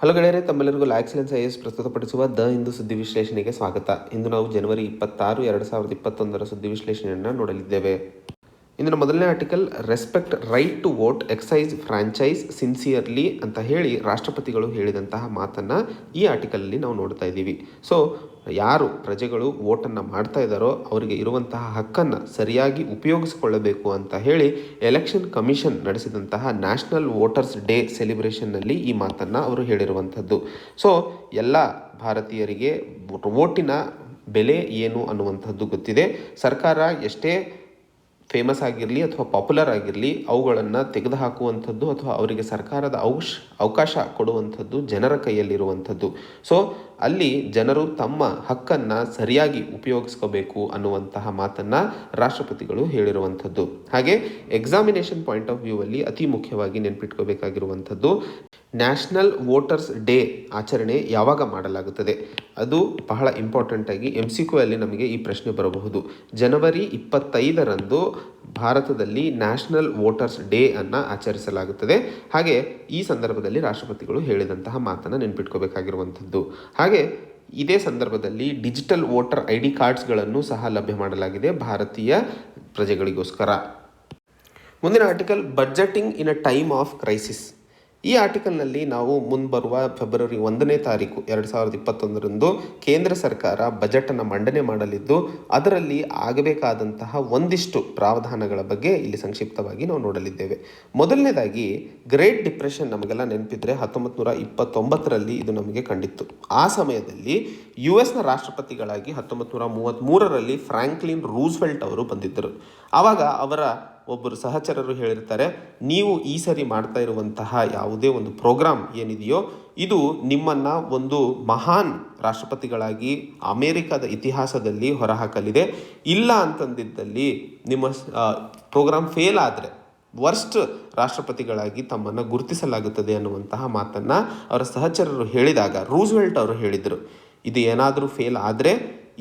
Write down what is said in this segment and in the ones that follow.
Hello ಗೆಳೆಯರೆ, ತಮ್ಮೆಲ್ಲರಿಗೂ excellence IAS ಪ್ರಸ್ತುತಪಡಿಸುವ ದ ಇಂದು ಸುದ್ದಿ ವಿಶ್ಲೇಷಣೆಗೆ ಸ್ವಾಗತ. ಇಂದು ನಾವು ಜನವರಿ 26, 2021 ಸುದ್ದಿ ವಿಶ್ಲೇಷಣೆಯನ್ನು ನೋಡಲಿದ್ದೇವೆ. ಇಂದಿನ ಮೊದಲನೇ article, respect right to vote, excise franchise sincerely ಅಂತ ಹೇಳಿ ರಾಷ್ಟ್ರಪತಿಗಳು ಹೇಳಿದಂತಹ ಮಾತನ್ನು ಈ ಆರ್ಟಿಕಲಲ್ಲಿ ನಾವು ನೋಡ್ತಾ ಇದ್ದೀವಿ. ಸೊ ಯಾರು ಪ್ರಜೆಗಳು ವೋಟನ್ನು ಮಾಡ್ತಾ ಇದ್ದಾರೋ ಅವರಿಗೆ ಇರುವಂತಹ ಹಕ್ಕನ್ನು ಸರಿಯಾಗಿ ಉಪಯೋಗಿಸಿಕೊಳ್ಳಬೇಕು ಅಂತ ಹೇಳಿ ಎಲೆಕ್ಷನ್ ಕಮಿಷನ್ ನಡೆಸಿದಂತಹ ನ್ಯಾಷನಲ್ ವೋಟರ್ಸ್ ಡೇ ಸೆಲಿಬ್ರೇಷನ್ನಲ್ಲಿ ಈ ಮಾತನ್ನು ಅವರು ಹೇಳಿರುವಂಥದ್ದು. ಸೊ ಎಲ್ಲ ಭಾರತೀಯರಿಗೆ ವೋಟಿನ ಬೆಲೆ ಏನು ಅನ್ನುವಂಥದ್ದು ಗೊತ್ತಿದೆ. ಸರ್ಕಾರ ಎಷ್ಟೇ ಫೇಮಸ್ ಆಗಿರಲಿ ಅಥವಾ ಪಾಪ್ಯುಲರ್ ಆಗಿರಲಿ, ಅವುಗಳನ್ನು ತೆಗೆದುಹಾಕುವಂಥದ್ದು ಅಥವಾ ಅವರಿಗೆ ಸರ್ಕಾರದ ಅವಕಾಶ ಕೊಡುವಂಥದ್ದು ಜನರ ಕೈಯಲ್ಲಿರುವಂಥದ್ದು. ಸೊ ಅಲ್ಲಿ ಜನರು ತಮ್ಮ ಹಕ್ಕನ್ನು ಸರಿಯಾಗಿ ಉಪಯೋಗಿಸ್ಕೋಬೇಕು ಅನ್ನುವಂತಹ ಮಾತನ್ನು ರಾಷ್ಟ್ರಪತಿಗಳು ಹೇಳಿರುವಂಥದ್ದು. ಹಾಗೆ ಎಕ್ಸಾಮಿನೇಷನ್ ಪಾಯಿಂಟ್ ಆಫ್ ವ್ಯೂ ಅಲ್ಲಿ ಅತಿ ಮುಖ್ಯವಾಗಿ ನೆನಪಿಟ್ಕೋಬೇಕಾಗಿರುವಂಥದ್ದು, ನ್ಯಾಷನಲ್ ವೋಟರ್ಸ್ ಡೇ ಆಚರಣೆ ಯಾವಾಗ ಮಾಡಲಾಗುತ್ತದೆ, ಅದು ಬಹಳ ಇಂಪಾರ್ಟೆಂಟಾಗಿ MCQ ಅಲ್ಲಿ ನಮಗೆ ಈ ಪ್ರಶ್ನೆ ಬರಬಹುದು. ಜನವರಿ 25ರಂದು ಭಾರತದಲ್ಲಿ ನ್ಯಾಷನಲ್ ವೋಟರ್ಸ್ ಡೇ ಅನ್ನು ಆಚರಿಸಲಾಗುತ್ತದೆ. ಹಾಗೆ ಈ ಸಂದರ್ಭದಲ್ಲಿ ರಾಷ್ಟ್ರಪತಿಗಳು ಹೇಳಿದಂತಹ ಮಾತನ್ನು ನೆನಪಿಟ್ಕೋಬೇಕಾಗಿರುವಂಥದ್ದು. ಹಾಗೆ ಇದೇ ಸಂದರ್ಭದಲ್ಲಿ ಡಿಜಿಟಲ್ ವೋಟರ್ ID ಕಾರ್ಡ್ಸ್ಗಳನ್ನು ಸಹ ಲಭ್ಯ ಮಾಡಲಾಗಿದೆ ಭಾರತೀಯ ಪ್ರಜೆಗಳಿಗೋಸ್ಕರ. ಮುಂದಿನ article, budgeting in a time of crisis. ಈ ಆರ್ಟಿಕಲ್ನಲ್ಲಿ ನಾವು ಮುಂಬರುವ ಫೆಬ್ರವರಿ 1ನೇ ತಾರೀಕು 2021ರಂದು ಕೇಂದ್ರ ಸರ್ಕಾರ ಬಜೆಟನ್ನು ಮಂಡನೆ ಮಾಡಲಿದ್ದು, ಅದರಲ್ಲಿ ಆಗಬೇಕಾದಂತಹ ಒಂದಿಷ್ಟು ಪ್ರಾವಧಾನಗಳ ಬಗ್ಗೆ ಇಲ್ಲಿ ಸಂಕ್ಷಿಪ್ತವಾಗಿ ನಾವು ನೋಡಲಿದ್ದೇವೆ. ಮೊದಲನೇದಾಗಿ, ಗ್ರೇಟ್ ಡಿಪ್ರೆಷನ್ ನಮಗೆಲ್ಲ ನೆನಪಿದ್ರೆ 1929ರಲ್ಲಿ ಇದು ನಮಗೆ ಕಂಡಿತ್ತು. ಆ ಸಮಯದಲ್ಲಿ US ರಾಷ್ಟ್ರಪತಿಗಳಾಗಿ 1933ರಲ್ಲಿ ಫ್ರಾಂಕ್ಲಿನ್ ರೂಸ್ವೆಲ್ಟ್ ಅವರು ಬಂದಿದ್ದರು. ಆವಾಗ ಅವರ ಒಬ್ಬರು ಸಹಚರರು ಹೇಳಿರ್ತಾರೆ, ನೀವು ಈ ಸರಿ ಮಾಡ್ತಾ ಇರುವಂತಹ ಯಾವುದೇ ಒಂದು ಪ್ರೋಗ್ರಾಮ್ ಏನಿದೆಯೋ ಇದು ನಿಮ್ಮನ್ನು ಒಂದು ಮಹಾನ್ ರಾಷ್ಟ್ರಪತಿಗಳಾಗಿ ಅಮೇರಿಕಾದ ಇತಿಹಾಸದಲ್ಲಿ ಹೊರಹಾಕಲಿದೆ. ಇಲ್ಲ ಅಂತಂದಿದ್ದಲ್ಲಿ ನಿಮ್ಮ ಪ್ರೋಗ್ರಾಮ್ ಫೇಲ್ ಆದರೆ ವರ್ಸ್ಟ್ ರಾಷ್ಟ್ರಪತಿಗಳಾಗಿ ತಮ್ಮನ್ನು ಗುರುತಿಸಲಾಗುತ್ತದೆ ಅನ್ನುವಂತಹ ಮಾತನ್ನು ಅವರ ಸಹಚರರು ಹೇಳಿದಾಗ ರೂಸ್ವೆಲ್ಟ್ ಅವರು ಹೇಳಿದರು, ಇದು ಏನಾದರೂ ಫೇಲ್ ಆದರೆ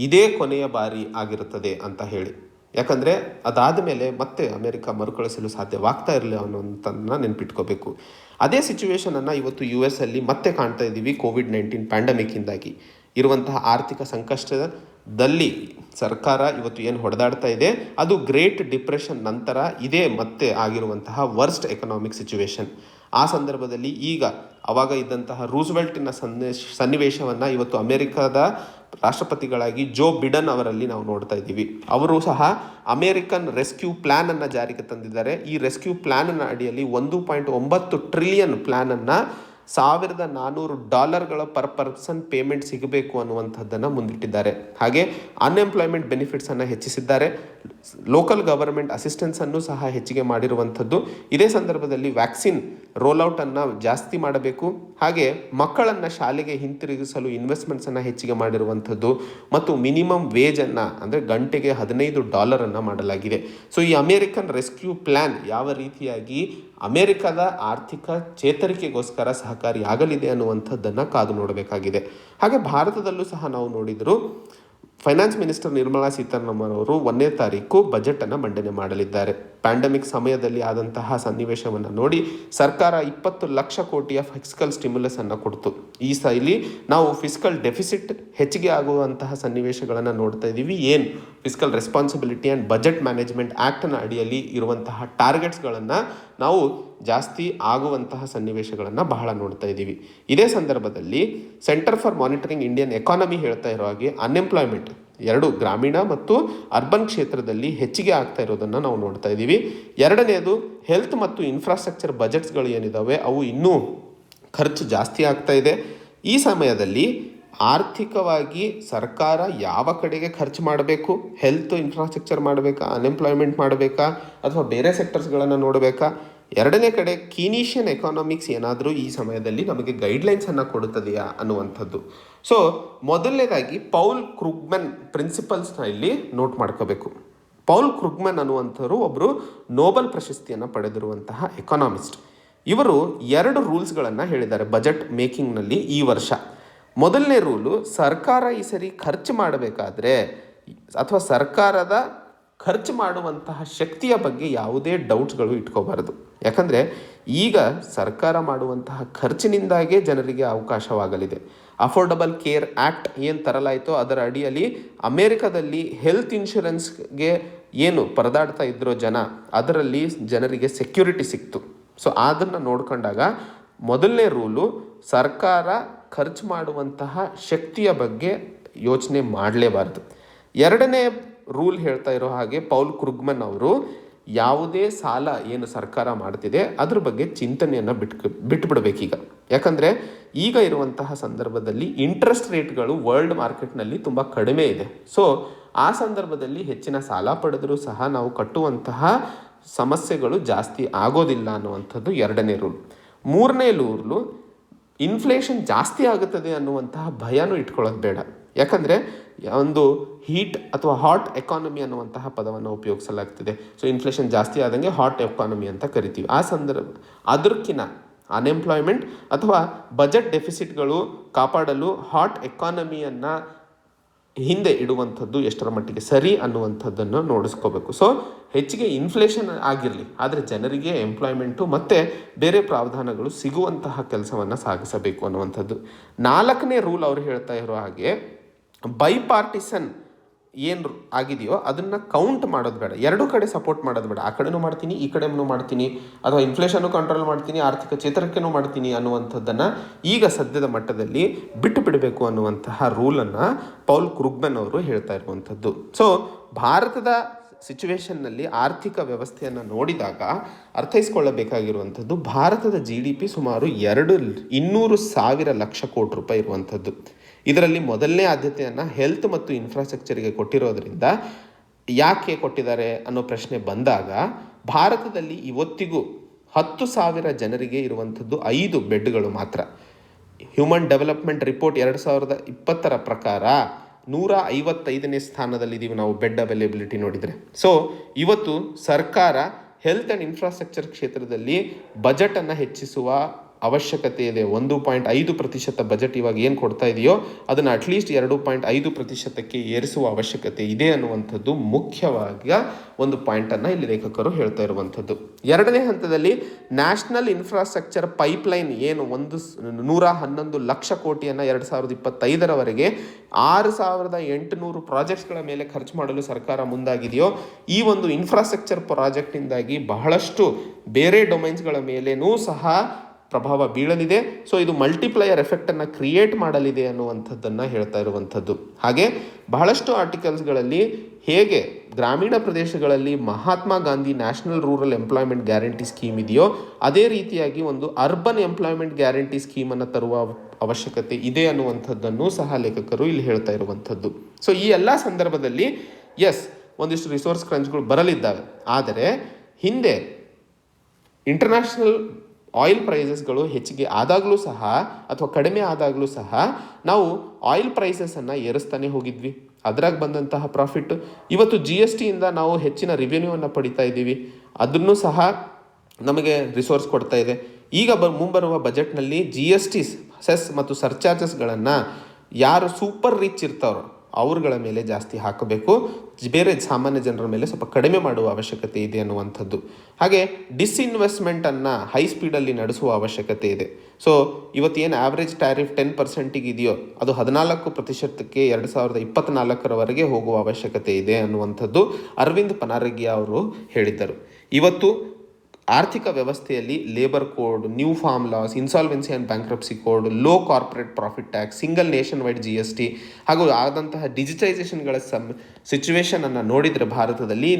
ಇದೇ ಕೊನೆಯ ಬಾರಿ ಆಗಿರುತ್ತದೆ ಅಂತ ಹೇಳಿ. ಯಾಕಂದರೆ ಅದಾದ ಮೇಲೆ ಮತ್ತೆ ಅಮೆರಿಕ ಮರುಕಳಿಸಲು ಸಾಧ್ಯವಾಗ್ತಾ ಇರಲಿಲ್ಲ ಅನ್ನೋಂಥದ್ದನ್ನು ನೆನಪಿಟ್ಕೋಬೇಕು. ಅದೇ ಸಿಚುವೇಷನನ್ನು ಇವತ್ತು US ಅಲ್ಲಿ ಮತ್ತೆ ಕಾಣ್ತಾ ಇದ್ದೀವಿ. COVID-19 ಪ್ಯಾಂಡಮಿಕ್ಕಿಂದಾಗಿ ಇರುವಂತಹ ಆರ್ಥಿಕ ಸಂಕಷ್ಟದಲ್ಲಿ ಸರ್ಕಾರ ಇವತ್ತು ಏನು ಹೊಡೆದಾಡ್ತಾ ಇದೆ, ಅದು ಗ್ರೇಟ್ ಡಿಪ್ರೆಷನ್ ನಂತರ ಇದೇ ಮತ್ತೆ ಆಗಿರುವಂತಹ ವರ್ಸ್ಟ್ ಎಕನಾಮಿಕ್ ಸಿಚುವೇಶನ್. ಆ ಸಂದರ್ಭದಲ್ಲಿ ಈಗ ಅವಾಗ ಇದ್ದಂತಹ ರೂಸ್ವೆಲ್ಟಿನ ಸನ್ನಿವೇಶವನ್ನು ಇವತ್ತು ಅಮೆರಿಕದ ರಾಷ್ಟ್ರಪತಿಗಳಾಗಿ ಜೋ ಬಿಡನ್ ಅವರಲ್ಲಿ ನಾವು ನೋಡ್ತಾ ಇದ್ದೀವಿ. ಅವರು ಸಹ ಅಮೇರಿಕನ್ ರೆಸ್ಕ್ಯೂ ಪ್ಲ್ಯಾನನ್ನು ಜಾರಿಗೆ ತಂದಿದ್ದಾರೆ. ಈ ರೆಸ್ಕ್ಯೂ ಪ್ಲ್ಯಾನ್ನ ಅಡಿಯಲ್ಲಿ 1.9 ಟ್ರಿಲಿಯನ್ ಪ್ಲ್ಯಾನನ್ನು $1,400 ಪರ್ ಪರ್ಸನ್ ಪೇಮೆಂಟ್ ಸಿಗಬೇಕು ಅನ್ನುವಂಥದ್ದನ್ನು ಮುಂದಿಟ್ಟಿದ್ದಾರೆ. ಹಾಗೆ ಅನ್ಎಂಪ್ಲಾಯ್ಮೆಂಟ್ ಬೆನಿಫಿಟ್ಸನ್ನು ಹೆಚ್ಚಿಸಿದ್ದಾರೆ. ಲೋಕಲ್ ಗವರ್ಮೆಂಟ್ ಅಸಿಸ್ಟೆನ್ಸನ್ನು ಸಹ ಹೆಚ್ಚಿಗೆ ಮಾಡಿರುವಂಥದ್ದು. ಇದೇ ಸಂದರ್ಭದಲ್ಲಿ ವ್ಯಾಕ್ಸಿನ್ ರೋಲ್ಔಟನ್ನು ಜಾಸ್ತಿ ಮಾಡಬೇಕು. ಹಾಗೆ ಮಕ್ಕಳನ್ನು ಶಾಲೆಗೆ ಹಿಂತಿರುಗಿಸಲು ಇನ್ವೆಸ್ಟ್ಮೆಂಟ್ಸನ್ನು ಹೆಚ್ಚಿಗೆ ಮಾಡಿರುವಂಥದ್ದು ಮತ್ತು ಮಿನಿಮಮ್ ವೇಜನ್ನು ಅಂದರೆ ಗಂಟೆಗೆ $15 ಮಾಡಲಾಗಿದೆ. ಸೊ ಈ ಅಮೇರಿಕನ್ ರೆಸ್ಕ್ಯೂ ಪ್ಲ್ಯಾನ್ ಯಾವ ರೀತಿಯಾಗಿ ಅಮೇರಿಕದ ಆರ್ಥಿಕ ಚೇತರಿಕೆಗೋಸ್ಕರ ಸಹಕಾರಿಯಾಗಲಿದೆ ಅನ್ನುವಂಥದ್ದನ್ನು ಕಾದು ನೋಡಬೇಕಾಗಿದೆ. ಹಾಗೆ ಭಾರತದಲ್ಲೂ ಸಹ ನಾವು ನೋಡಿದರೂ ಫೈನಾನ್ಸ್ ಮಿನಿಸ್ಟರ್ ನಿರ್ಮಲಾ ಸೀತಾರಾಮನ್ ಅವರು 1ನೇ ತಾರೀಕು ಬಜೆಟನ್ನು ಮಂಡನೆ ಮಾಡಲಿದ್ದಾರೆ. ಪ್ಯಾಂಡಮಿಕ್ ಸಮಯದಲ್ಲಿ ಆದಂತಹ ಸನ್ನಿವೇಶವನ್ನು ನೋಡಿ ಸರ್ಕಾರ 20 ಲಕ್ಷ ಕೋಟಿಯ ಫಿಸ್ಕಲ್ ಸ್ಟಿಮ್ಯುಲಸ್ ಅನ್ನು ಕೊಡ್ತು. ಈ ಸೈಲಿ ನಾವು ಫಿಸ್ಕಲ್ ಡೆಫಿಸಿಟ್ ಹೆಚ್ಚಿಗೆ ಆಗುವಂತಹ ಸನ್ನಿವೇಶಗಳನ್ನು ನೋಡ್ತಾ ಇದ್ದೀವಿ. ಏನು fiscal responsibility and budget management ಆ್ಯಕ್ಟ್ನ ಅಡಿಯಲ್ಲಿ ಇರುವಂತಹ ಟಾರ್ಗೆಟ್ಸ್ಗಳನ್ನು ನಾವು ಜಾಸ್ತಿ ಆಗುವಂತಹ ಸನ್ನಿವೇಶಗಳನ್ನು ಬಹಳ ನೋಡ್ತಾ ಇದ್ದೀವಿ. ಇದೇ ಸಂದರ್ಭದಲ್ಲಿ centre for monitoring Indian economy ಹೇಳ್ತಾ ಇರೋ ಹಾಗೆ ಅನ್ಎಂಪ್ಲಾಯ್ಮೆಂಟ್ ಎರಡು ಗ್ರಾಮೀಣ ಮತ್ತು ಅರ್ಬನ್ ಕ್ಷೇತ್ರದಲ್ಲಿ ಹೆಚ್ಚಿಗೆ ಆಗ್ತಾ ಇರೋದನ್ನು ನಾವು ನೋಡ್ತಾ ಇದ್ದೀವಿ. ಎರಡನೇದು, ಹೆಲ್ತ್ ಮತ್ತು ಇನ್ಫ್ರಾಸ್ಟ್ರಕ್ಚರ್ ಬಜೆಟ್ಸ್ಗಳು ಏನಿದ್ದಾವೆ ಅವು ಇನ್ನೂ ಖರ್ಚು ಜಾಸ್ತಿ ಆಗ್ತಾ ಇದೆ. ಈ ಸಮಯದಲ್ಲಿ ಆರ್ಥಿಕವಾಗಿ ಸರ್ಕಾರ ಯಾವ ಕಡೆಗೆ ಖರ್ಚು ಮಾಡಬೇಕು, ಹೆಲ್ತ್ ಇನ್ಫ್ರಾಸ್ಟ್ರಕ್ಚರ್ ಮಾಡಬೇಕಾ, ಅನ್ಎಂಪ್ಲಾಯ್ಮೆಂಟ್ ಮಾಡಬೇಕಾ ಅಥವಾ ಬೇರೆ ಸೆಕ್ಟರ್ಸ್ಗಳನ್ನು ನೋಡಬೇಕಾ, ಎರಡನೇ ಕಡೆ ಕೀನಿಷಿಯನ್ ಎಕಾನಮಿಕ್ಸ್ ಏನಾದರೂ ಈ ಸಮಯದಲ್ಲಿ ನಮಗೆ ಗೈಡ್ಲೈನ್ಸನ್ನು ಕೊಡುತ್ತದೆಯಾ ಅನ್ನುವಂಥದ್ದು. ಸೊ ಮೊದಲನೇದಾಗಿ ಪೌಲ್ ಕ್ರುಗ್ಮನ್ ಪ್ರಿನ್ಸಿಪಲ್ಸ್ನ ಇಲ್ಲಿ ನೋಟ್ ಮಾಡ್ಕೋಬೇಕು. ಪೌಲ್ ಕ್ರುಗ್ಮನ್ ಅನ್ನುವಂಥವರು ಒಬ್ಬರು ನೋಬೆಲ್ ಪ್ರಶಸ್ತಿಯನ್ನು ಪಡೆದಿರುವಂತಹ ಎಕಾನಮಿಸ್ಟ್. ಇವರು 2 ರೂಲ್ಸ್ಗಳನ್ನು ಹೇಳಿದ್ದಾರೆ ಬಜೆಟ್ ಮೇಕಿಂಗ್ನಲ್ಲಿ ಈ ವರ್ಷ. ಮೊದಲನೇ ರೂಲು, ಸರ್ಕಾರ ಈ ಸರಿ ಖರ್ಚು ಮಾಡಬೇಕಾದ್ರೆ ಅಥವಾ ಸರ್ಕಾರದ ಖರ್ಚು ಮಾಡುವಂತಹ ಶಕ್ತಿಯ ಬಗ್ಗೆ ಯಾವುದೇ ಡೌಟ್ಸ್ಗಳು ಇಟ್ಕೋಬಾರದು. ಯಾಕಂದರೆ ಈಗ ಸರ್ಕಾರ ಮಾಡುವಂತಹ ಖರ್ಚಿನಿಂದಾಗೇ ಜನರಿಗೆ ಅವಕಾಶವಾಗಲಿದೆ. ಅಫೋರ್ಡಬಲ್ ಕೇರ್ ಆ್ಯಕ್ಟ್ ಏನು ತರಲಾಯಿತೋ ಅದರ ಅಡಿಯಲ್ಲಿ ಅಮೇರಿಕಾದಲ್ಲಿ ಹೆಲ್ತ್ ಇನ್ಶೂರೆನ್ಸ್ಗೆ ಏನು ಪರದಾಡ್ತಾ ಇದ್ರೋ ಜನ, ಅದರಲ್ಲಿ ಜನರಿಗೆ ಸೆಕ್ಯೂರಿಟಿ ಸಿಕ್ತು. ಸೊ ಅದನ್ನು ನೋಡ್ಕೊಂಡಾಗ ಮೊದಲನೇ ರೂಲು, ಸರ್ಕಾರ ಖರ್ಚು ಮಾಡುವಂತಹ ಶಕ್ತಿಯ ಬಗ್ಗೆ ಯೋಚನೆ ಮಾಡಲೇಬಾರ್ದು. ಎರಡನೇ ರೂಲ್ ಹೇಳ್ತಾ ಇರೋ ಹಾಗೆ ಪೌಲ್ ಕ್ರುಗ್ಮನ್ ಅವರು ಯಾವುದೇ ಸಾಲ ಏನು ಸರ್ಕಾರ ಮಾಡ್ತಿದೆ ಅದ್ರ ಬಗ್ಗೆ ಚಿಂತನೆಯನ್ನು ಬಿಟ್ಬಿಡ್ಬೇಕೀಗ. ಯಾಕಂದರೆ ಈಗ ಇರುವಂತಹ ಸಂದರ್ಭದಲ್ಲಿ ಇಂಟ್ರೆಸ್ಟ್ ರೇಟ್ಗಳು ವರ್ಲ್ಡ್ ಮಾರ್ಕೆಟ್ನಲ್ಲಿ ತುಂಬ ಕಡಿಮೆ ಇದೆ. ಸೊ ಆ ಸಂದರ್ಭದಲ್ಲಿ ಹೆಚ್ಚಿನ ಸಾಲ ಪಡೆದರೂ ಸಹ ನಾವು ಕಟ್ಟುವಂತಹ ಸಮಸ್ಯೆಗಳು ಜಾಸ್ತಿ ಆಗೋದಿಲ್ಲ ಅನ್ನುವಂಥದ್ದು ಎರಡನೇ ರೂಲ್. ಮೂರನೇ ರೂಲು, ಇನ್ಫ್ಲೇಷನ್ ಜಾಸ್ತಿ ಆಗುತ್ತದೆ ಅನ್ನುವಂತಹ ಭಯನೂ ಇಟ್ಕೊಳ್ಳೋದು ಬೇಡ. ಯಾಕಂದರೆ ಒಂದು ಹೀಟ್ ಅಥವಾ ಹಾಟ್ ಎಕಾನಮಿ ಅನ್ನುವಂತಹ ಪದವನ್ನು ಉಪಯೋಗಿಸಲಾಗ್ತಿದೆ. ಸೊ ಇನ್ಫ್ಲೇಷನ್ ಜಾಸ್ತಿ ಆದಂಗೆ ಹಾಟ್ ಎಕಾನಮಿ ಅಂತ ಕರಿತೀವಿ. ಆ ಅದಕ್ಕಿಂತ ಅನ್ಎಂಪ್ಲಾಯ್ಮೆಂಟ್ ಅಥವಾ ಬಜೆಟ್ ಡೆಫಿಸಿಟ್ಗಳು ಕಾಪಾಡಲು ಹಾಟ್ ಎಕಾನಮಿಯನ್ನು ಹಿಂದೆ ಇಡುವಂಥದ್ದು ಎಷ್ಟರ ಮಟ್ಟಿಗೆ ಸರಿ ಅನ್ನುವಂಥದ್ದನ್ನು ನೋಡಿಸ್ಕೋಬೇಕು. ಸೊ ಹೆಚ್ಚಿಗೆ ಇನ್ಫ್ಲೇಷನ್ ಆಗಿರಲಿ, ಆದರೆ ಜನರಿಗೆ ಎಂಪ್ಲಾಯ್ಮೆಂಟು ಮತ್ತು ಬೇರೆ ಪ್ರಾವಧಾನಗಳು ಸಿಗುವಂತಹ ಕೆಲಸವನ್ನು ಸಾಗಿಸಬೇಕು ಅನ್ನುವಂಥದ್ದು. ನಾಲ್ಕನೇ ರೂಲ್ ಅವರು ಹೇಳ್ತಾ ಇರೋ ಹಾಗೆ ಬೈಪಾರ್ಟಿಸನ್ ಏನು ಆಗಿದೆಯೋ ಅದನ್ನು ಕೌಂಟ್ ಮಾಡೋದು ಬೇಡ. ಎರಡೂ ಕಡೆ ಸಪೋರ್ಟ್ ಮಾಡೋದು ಬೇಡ. ಆ ಕಡೆನೂ ಮಾಡ್ತೀನಿ, ಈ ಕಡೆನೂ ಮಾಡ್ತೀನಿ, ಅಥವಾ ಇನ್ಫ್ಲೇಷನ್ನು ಕಂಟ್ರೋಲ್ ಮಾಡ್ತೀನಿ, ಆರ್ಥಿಕ ಚೇತರಿಕೆನೂ ಮಾಡ್ತೀನಿ ಅನ್ನುವಂಥದ್ದನ್ನು ಈಗ ಸದ್ಯದ ಮಟ್ಟದಲ್ಲಿ ಬಿಟ್ಟು ಬಿಡಬೇಕು ಅನ್ನುವಂತಹ ರೂಲನ್ನು ಪೌಲ್ ಕ್ರುಗ್ಮನ್ ಅವರು ಹೇಳ್ತಾ ಇರುವಂಥದ್ದು. ಸೊ ಭಾರತದ ಸಿಚುವೇಷನ್ನಲ್ಲಿ ಆರ್ಥಿಕ ವ್ಯವಸ್ಥೆಯನ್ನು ನೋಡಿದಾಗ ಅರ್ಥೈಸ್ಕೊಳ್ಳಬೇಕಾಗಿರುವಂಥದ್ದು, ಭಾರತದ GDP ಸುಮಾರು 200,000 ಲಕ್ಷ ಕೋಟಿ ರೂಪಾಯಿ ಇರುವಂಥದ್ದು. ಇದರಲ್ಲಿ ಮೊದಲನೇ ಆದ್ಯತೆಯನ್ನು ಹೆಲ್ತ್ ಮತ್ತು ಇನ್ಫ್ರಾಸ್ಟ್ರಕ್ಚರಿಗೆ ಕೊಟ್ಟಿರೋದ್ರಿಂದ ಯಾಕೆ ಕೊಟ್ಟಿದ್ದಾರೆ ಅನ್ನೋ ಪ್ರಶ್ನೆ ಬಂದಾಗ, ಭಾರತದಲ್ಲಿ ಇವತ್ತಿಗೂ 10,000 ಜನರಿಗೆ ಇರುವಂಥದ್ದು 5 ಬೆಡ್ಗಳು ಮಾತ್ರ. ಹ್ಯೂಮನ್ ಡೆವಲಪ್ಮೆಂಟ್ ರಿಪೋರ್ಟ್ 2020 ಪ್ರಕಾರ 155ನೇ ಸ್ಥಾನದಲ್ಲಿದ್ದೀವಿ ನಾವು ಬೆಡ್ ಅವೈಲೇಬಿಲಿಟಿ ನೋಡಿದರೆ. ಸೊ ಇವತ್ತು ಸರ್ಕಾರ ಹೆಲ್ತ್ ಆ್ಯಂಡ್ ಇನ್ಫ್ರಾಸ್ಟ್ರಕ್ಚರ್ ಕ್ಷೇತ್ರದಲ್ಲಿ ಬಜೆಟನ್ನು ಹೆಚ್ಚಿಸುವ ಅವಶ್ಯಕತೆ ಇದೆ. 1.5% ಬಜೆಟ್ ಇವಾಗ ಏನು ಕೊಡ್ತಾ ಇದೆಯೋ ಅದನ್ನು ಅಟ್ಲೀಸ್ಟ್ 2.5% ಏರಿಸುವ ಅವಶ್ಯಕತೆ ಇದೆ ಅನ್ನುವಂಥದ್ದು ಮುಖ್ಯವಾಗಿ ಒಂದು ಪಾಯಿಂಟನ್ನು ಇಲ್ಲಿ ಲೇಖಕರು ಹೇಳ್ತಾ ಇರುವಂಥದ್ದು. ಎರಡನೇ ಹಂತದಲ್ಲಿ ನ್ಯಾಷನಲ್ ಇನ್ಫ್ರಾಸ್ಟ್ರಕ್ಚರ್ ಪೈಪ್ಲೈನ್ ಏನು 111 ಲಕ್ಷ ಕೋಟಿಯನ್ನು 2025ರವರೆಗೆ 6,800 ಪ್ರಾಜೆಕ್ಟ್ಸ್ಗಳ ಮೇಲೆ ಖರ್ಚು ಮಾಡಲು ಸರ್ಕಾರ ಮುಂದಾಗಿದೆಯೋ, ಈ ಒಂದು ಇನ್ಫ್ರಾಸ್ಟ್ರಕ್ಚರ್ ಪ್ರಾಜೆಕ್ಟಿಂದಾಗಿ ಬಹಳಷ್ಟು ಬೇರೆ ಡೊಮೈನ್ಸ್ಗಳ ಮೇಲೇನೂ ಸಹ ಪ್ರಭಾವ ಬೀಳಲಿದೆ. ಸೊ ಇದು ಮಲ್ಟಿಪ್ಲೈಯರ್ ಎಫೆಕ್ಟನ್ನು ಕ್ರಿಯೇಟ್ ಮಾಡಲಿದೆ ಅನ್ನುವಂಥದ್ದನ್ನು ಹೇಳ್ತಾ ಇರುವಂಥದ್ದು. ಹಾಗೆ ಬಹಳಷ್ಟು ಆರ್ಟಿಕಲ್ಸ್ಗಳಲ್ಲಿ ಹೇಗೆ ಗ್ರಾಮೀಣ ಪ್ರದೇಶಗಳಲ್ಲಿ Mahatma Gandhi national rural employment guarantee scheme ಇದೆಯೋ, ಅದೇ ರೀತಿಯಾಗಿ ಒಂದು ಅರ್ಬನ್ ಎಂಪ್ಲಾಯ್ಮೆಂಟ್ ಗ್ಯಾರಂಟಿ ಸ್ಕೀಮನ್ನು ತರುವ ಅವಶ್ಯಕತೆ ಇದೆ ಅನ್ನುವಂಥದ್ದನ್ನು ಸಹ ಲೇಖಕರು ಇಲ್ಲಿ ಹೇಳ್ತಾ ಇರುವಂಥದ್ದು. ಸೊ ಈ ಎಲ್ಲ ಸಂದರ್ಭದಲ್ಲಿ ಒಂದಿಷ್ಟು ರಿಸೋರ್ಸ್ ಕ್ರಂಚ್ಗಳು ಬರಲಿದ್ದಾವೆ. ಆದರೆ ಹಿಂದೆ ಇಂಟರ್ನ್ಯಾಷನಲ್ ಆಯಿಲ್ ಪ್ರೈಸಸ್ಗಳು ಹೆಚ್ಚಿಗೆ ಆದಾಗಲೂ ಸಹ ಅಥವಾ ಕಡಿಮೆ ಆದಾಗಲೂ ಸಹ ನಾವು ಆಯಿಲ್ ಪ್ರೈಸಸನ್ನು ಏರಿಸ್ತಾನೆ ಹೋಗಿದ್ವಿ. ಅದ್ರಾಗ ಬಂದಂತಹ ಪ್ರಾಫಿಟ್ ಇವತ್ತು GSTಯಿಂದ ನಾವು ಹೆಚ್ಚಿನ ರೆವೆನ್ಯೂವನ್ನು ಪಡಿತಾ ಇದ್ದೀವಿ. ಅದನ್ನು ಸಹ ನಮಗೆ ರಿಸೋರ್ಸ್ ಕೊಡ್ತಾ ಇದೆ. ಈಗ ಮುಂಬರುವ ಬಜೆಟ್ನಲ್ಲಿ GST ಸೆಸ್ ಮತ್ತು ಸರ್ಚಾರ್ಜಸ್ಗಳನ್ನು ಯಾರು ಸೂಪರ್ ರಿಚ್ ಇರ್ತಾರೋ ಅವ್ರಗಳ ಮೇಲೆ ಜಾಸ್ತಿ ಹಾಕಬೇಕು, ಬೇರೆ ಸಾಮಾನ್ಯ ಜನರ ಮೇಲೆ ಸ್ವಲ್ಪ ಕಡಿಮೆ ಮಾಡುವ ಅವಶ್ಯಕತೆ ಇದೆ ಅನ್ನುವಂಥದ್ದು. ಹಾಗೆ ಡಿಸ್ಇನ್ವೆಸ್ಟ್ಮೆಂಟನ್ನು ಹೈ ಸ್ಪೀಡಲ್ಲಿ ನಡೆಸುವ ಅವಶ್ಯಕತೆ ಇದೆ. ಸೊ ಇವತ್ತೇನು ಆವ್ರೇಜ್ ಟ್ಯಾರಿಫ್ 10% ಇದೆಯೋ ಅದು 14% 2024ರವರೆಗೆ ಹೋಗುವ ಅವಶ್ಯಕತೆ ಇದೆ ಅನ್ನುವಂಥದ್ದು ಅರವಿಂದ್ ಪನಾರಗಿಯ ಅವರು ಹೇಳಿದ್ದರು. ಇವತ್ತು ಆರ್ಥಿಕ ವ್ಯವಸ್ಥೆಯಲ್ಲಿ labour code, new farm laws, insolvency and bankruptcy code, low corporate profit tax, single nationwide GST ಹಾಗೂ ಆದಂತಹ ಡಿಜಿಟೈಸೇಷನ್ಗಳ ಸಿಚುವೇಷನನ್ನು ನೋಡಿದರೆ ಭಾರತದಲ್ಲಿ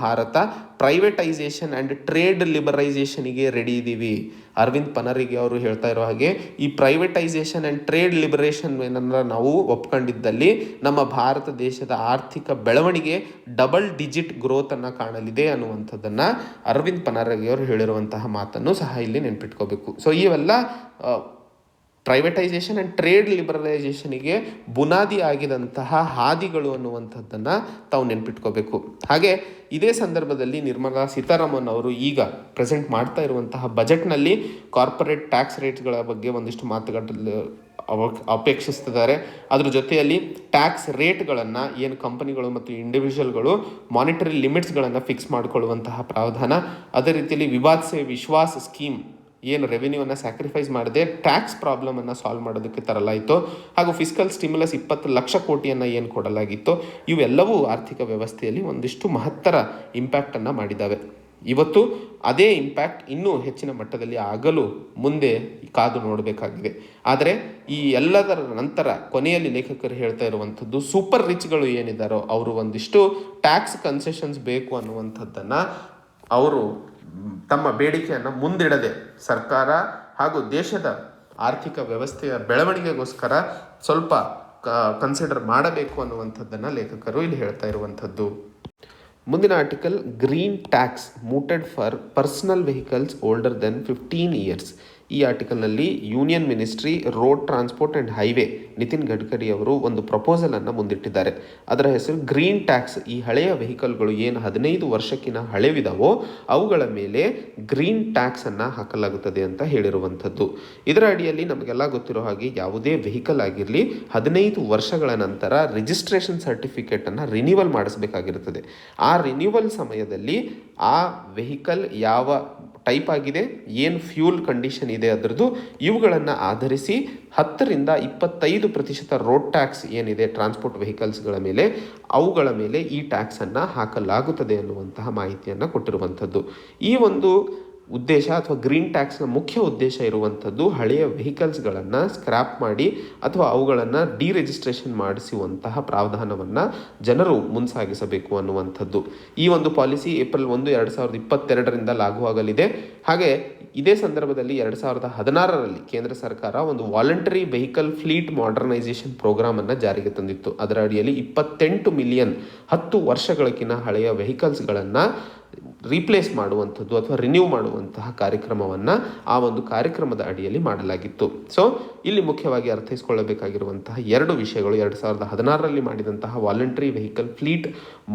ಭಾರತ ಪ್ರೈವೇಟೈಸೇಷನ್ ಆ್ಯಂಡ್ ಟ್ರೇಡ್ ಲಿಬರೈಸೇಷನಿಗೆ ರೆಡಿ ಇದ್ದೀವಿ. ಅರವಿಂದ್ ಪನರಿಗೆ ಅವರು ಹೇಳ್ತಾ ಇರೋ ಹಾಗೆ ಈ ಪ್ರೈವೇಟೈಸೇಷನ್ ಆ್ಯಂಡ್ ಟ್ರೇಡ್ ಲಿಬರೇಷನ್ ಏನನ್ನ ನಾವು ಒಪ್ಕೊಂಡಿದ್ದಲ್ಲಿ ನಮ್ಮ ಭಾರತ ದೇಶದ ಆರ್ಥಿಕ ಬೆಳವಣಿಗೆ ಡಬಲ್ ಡಿಜಿಟ್ ಗ್ರೋತನ್ನು ಕಾಣಲಿದೆ ಅನ್ನುವಂಥದ್ದನ್ನು ಅರವಿಂದ್ ಪನರಿಗೆ ಅವರು ಹೇಳಿರುವಂತಹ ಮಾತನ್ನು ಸಹ ಇಲ್ಲಿ ನೆನ್ಪಿಟ್ಕೋಬೇಕು. ಸೊ ಇವೆಲ್ಲ ಪ್ರೈವೇಟೈಸೇಷನ್ ಆ್ಯಂಡ್ ಟ್ರೇಡ್ ಲಿಬರಲೈಸೇಷನಿಗೆ ಬುನಾದಿ ಆಗಿದಂತಹ ಹಾದಿಗಳು ಅನ್ನುವಂಥದ್ದನ್ನು ತಾವು ನೆನ್ಪಿಟ್ಕೋಬೇಕು. ಹಾಗೆ ಇದೇ ಸಂದರ್ಭದಲ್ಲಿ ನಿರ್ಮಲಾ ಸೀತಾರಾಮನ್ ಅವರು ಈಗ ಪ್ರೆಸೆಂಟ್ ಮಾಡ್ತಾ ಇರುವಂತಹ ಬಜೆಟ್ನಲ್ಲಿ ಕಾರ್ಪೊರೇಟ್ ಟ್ಯಾಕ್ಸ್ ರೇಟ್ಗಳ ಬಗ್ಗೆ ಒಂದಿಷ್ಟು ಮಾತುಕತೆ ಅಪೇಕ್ಷಿಸ್ತಿದ್ದಾರೆ. ಅದ್ರ ಜೊತೆಯಲ್ಲಿ ಟ್ಯಾಕ್ಸ್ ರೇಟ್ಗಳನ್ನು ಏನು ಕಂಪನಿಗಳು ಮತ್ತು ಇಂಡಿವಿಜುವಲ್ಗಳು ಮಾನಿಟರಿ ಲಿಮಿಟ್ಸ್ಗಳನ್ನು ಫಿಕ್ಸ್ ಮಾಡಿಕೊಳ್ಳುವಂತಹ ಪ್ರಾವಧಾನ, ಅದೇ ರೀತಿಯಲ್ಲಿ ವಿವಾದ್ ಸೆ ವಿಶ್ವಾಸ್ ಸ್ಕೀಮ್ ಏನು ರೆವೆನ್ಯೂವನ್ನು ಸ್ಯಾಕ್ರಿಫೈಸ್ ಮಾಡದೆ ಟ್ಯಾಕ್ಸ್ ಪ್ರಾಬ್ಲಮನ್ನು ಸಾಲ್ವ್ ಮಾಡೋದಕ್ಕೆ ತರಲಾಯಿತು, ಹಾಗೂ ಫಿಸ್ಕಲ್ ಸ್ಟಿಮ್ಯುಲಸ್ 20 ಲಕ್ಷ ಕೋಟಿಯನ್ನು ಏನು ಕೊಡಲಾಗಿತ್ತು, ಇವೆಲ್ಲವೂ ಆರ್ಥಿಕ ವ್ಯವಸ್ಥೆಯಲ್ಲಿ ಒಂದಿಷ್ಟು ಮಹತ್ತರ ಇಂಪ್ಯಾಕ್ಟನ್ನು ಮಾಡಿದ್ದಾವೆ. ಇವತ್ತು ಅದೇ ಇಂಪ್ಯಾಕ್ಟ್ ಇನ್ನೂ ಹೆಚ್ಚಿನ ಮಟ್ಟದಲ್ಲಿ ಆಗಲು ಮುಂದೆ ಕಾದು ನೋಡಬೇಕಾಗಿದೆ. ಆದರೆ ಈ ಎಲ್ಲದರ ನಂತರ ಕೊನೆಯಲ್ಲಿ ಲೇಖಕರು ಹೇಳ್ತಾ ಇರುವಂಥದ್ದು, ಸೂಪರ್ ರಿಚ್ಗಳು ಏನಿದ್ದಾರೋ ಅವರು ಒಂದಿಷ್ಟು ಟ್ಯಾಕ್ಸ್ ಕನ್ಸೆಷನ್ಸ್ ಬೇಕು ಅನ್ನುವಂಥದ್ದನ್ನು ಅವರು ತಮ್ಮ ಬೇಡಿಕೆಯನ್ನು ಮುಂದಿಡದೆ ಸರ್ಕಾರ ಹಾಗೂ ದೇಶದ ಆರ್ಥಿಕ ವ್ಯವಸ್ಥೆಯ ಬೆಳವಣಿಗೆಗೋಸ್ಕರ ಸ್ವಲ್ಪ ಕನ್ಸಿಡರ್ ಮಾಡಬೇಕು ಅನ್ನುವಂಥದ್ದನ್ನು ಲೇಖಕರು ಇಲ್ಲಿ ಹೇಳ್ತಾ ಇರುವಂಥದ್ದು. ಮುಂದಿನ article, green tax mooted for personal vehicles older than 15 years. ಈ ಆರ್ಟಿಕಲ್ನಲ್ಲಿ union ministry road transport and highway Nitin Gadkari ಅವರು ಒಂದು ಪ್ರಪೋಸಲನ್ನು ಮುಂದಿಟ್ಟಿದ್ದಾರೆ. ಅದರ ಹೆಸರು ಗ್ರೀನ್ ಟ್ಯಾಕ್ಸ್. ಈ ಹಳೆಯ ವೆಹಿಕಲ್ಗಳು ಏನು 15 ವರ್ಷಕ್ಕಿಂತ ಹಳೆವಿದಾವೋ ಅವುಗಳ ಮೇಲೆ ಗ್ರೀನ್ ಟ್ಯಾಕ್ಸನ್ನು ಹಾಕಲಾಗುತ್ತದೆ ಅಂತ ಹೇಳಿರುವಂಥದ್ದು. ಇದರ ಅಡಿಯಲ್ಲಿ ನಮಗೆಲ್ಲ ಗೊತ್ತಿರೋ ಹಾಗೆ ಯಾವುದೇ ವೆಹಿಕಲ್ ಆಗಿರಲಿ 15 ವರ್ಷಗಳ ನಂತರ ರಿಜಿಸ್ಟ್ರೇಷನ್ ಸರ್ಟಿಫಿಕೇಟನ್ನು ರಿನ್ಯೂವಲ್ ಮಾಡಿಸಬೇಕಾಗಿರುತ್ತದೆ. ಆ ರಿನ್ಯೂವಲ್ ಸಮಯದಲ್ಲಿ ಆ ವೆಹಿಕಲ್ ಯಾವ ಟೈಪ್ ಆಗಿದೆ, ಏನು ಫ್ಯೂಲ್ ಕಂಡೀಷನ್ ಇದೆ ಅದರದ್ದು, ಇವುಗಳನ್ನು ಆಧರಿಸಿ 10ರಿಂದ 25% ರೋಡ್ ಟ್ಯಾಕ್ಸ್ ಏನಿದೆ ಟ್ರಾನ್ಸ್ಪೋರ್ಟ್ ವೆಹಿಕಲ್ಸ್ಗಳ ಮೇಲೆ, ಅವುಗಳ ಮೇಲೆ ಈ ಟ್ಯಾಕ್ಸನ್ನು ಹಾಕಲಾಗುತ್ತದೆ ಅನ್ನುವಂತಹ ಮಾಹಿತಿಯನ್ನು ಕೊಟ್ಟಿರುವಂಥದ್ದು. ಈ ಒಂದು ಉದ್ದೇಶ ಅಥವಾ ಗ್ರೀನ್ ಟ್ಯಾಕ್ಸ್ನ ಮುಖ್ಯ ಉದ್ದೇಶ ಇರುವಂಥದ್ದು ಹಳೆಯ ವೆಹಿಕಲ್ಸ್ಗಳನ್ನು ಸ್ಕ್ರ್ಯಾಪ್ ಮಾಡಿ ಅಥವಾ ಅವುಗಳನ್ನು ಡಿರಿಜಿಸ್ಟ್ರೇಷನ್ ಮಾಡಿಸುವಂತಹ ಪ್ರಾವಧಾನವನ್ನು ಜನರು ಮುಂಸಾಗಿಸಬೇಕು ಅನ್ನುವಂಥದ್ದು. ಈ ಒಂದು ಪಾಲಿಸಿ ಏಪ್ರಿಲ್ 1, 2022 ಲಾಗುವಾಗಲಿದೆ. ಹಾಗೆ ಇದೇ ಸಂದರ್ಭದಲ್ಲಿ 2016ರಲ್ಲಿ ಕೇಂದ್ರ ಸರ್ಕಾರ ಒಂದು ವಾಲಂಟರಿ ವೆಹಿಕಲ್ ಫ್ಲೀಟ್ ಮಾಡರ್ನೈಸೇಷನ್ ಪ್ರೋಗ್ರಾಮನ್ನು ಜಾರಿಗೆ ತಂದಿತ್ತು. ಅದರ ಅಡಿಯಲ್ಲಿ 28 ಮಿಲಿಯನ್ 10 ವರ್ಷಗಳಕ್ಕಿಂತ ಹಳೆಯ ವೆಹಿಕಲ್ಸ್ಗಳನ್ನು ರೀಪ್ಲೇಸ್ ಮಾಡುವಂಥದ್ದು ಅಥವಾ ರಿನ್ಯೂ ಮಾಡುವಂತಹ ಕಾರ್ಯಕ್ರಮವನ್ನು ಆ ಒಂದು ಕಾರ್ಯಕ್ರಮದ ಅಡಿಯಲ್ಲಿ ಮಾಡಲಾಗಿತ್ತು. ಸೊ ಇಲ್ಲಿ ಮುಖ್ಯವಾಗಿ ಅರ್ಥೈಸಿಕೊಳ್ಳಬೇಕಾಗಿರುವಂತಹ 2 ವಿಷಯಗಳು, 2016ರಲ್ಲಿ ಮಾಡಿದಂತಹ voluntary vehicle fleet